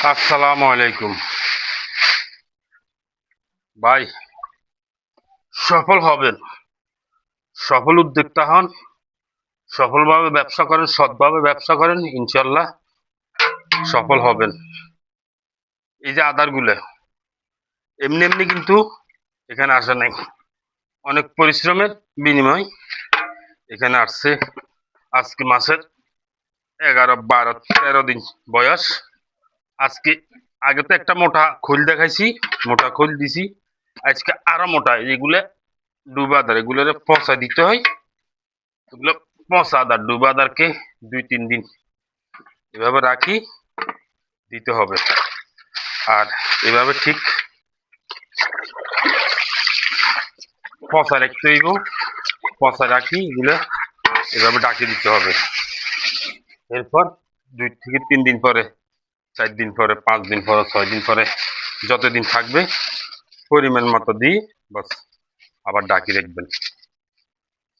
আসসালামু আলাইকুম ভাই। সফল হবেন, সফল উদ্যোক্তা হন, সফলভাবে ব্যবসা করেন, সৎভাবে ব্যবসা করেন, ইনশাল্লাহ সফল হবেন। এই যে আদার গুলো এমনি এমনি কিন্তু এখানে আসে নাই, অনেক পরিশ্রমের বিনিময় এখানে আসছে। আজকে মাসের 11, 12, 13 দিন বয়স। আজকে আগে তো একটা মোটা খোল দেখাইছি, মোটা খোল দিছি। আজকে আরো মোটা এগুলা ডুবাদার, এগুলোরে পচা দিতে হয়। এগুলো পচা আদার, ডুবাদারকে 2-3 দিন এভাবে রাখি দিতে হবে। আর এভাবে ঠিক পচা রাখতে হইব, পচা রাখি এগুলো এভাবে ডাকি দিতে হবে। এরপর 2 থেকে 3 দিন পরে, 4 দিন পরে, 5 দিন পরে, 6 দিন পরে, যতদিন থাকবে পরিমাণ মতো দিয়ে বাস আবার ডাকি রাখবেন।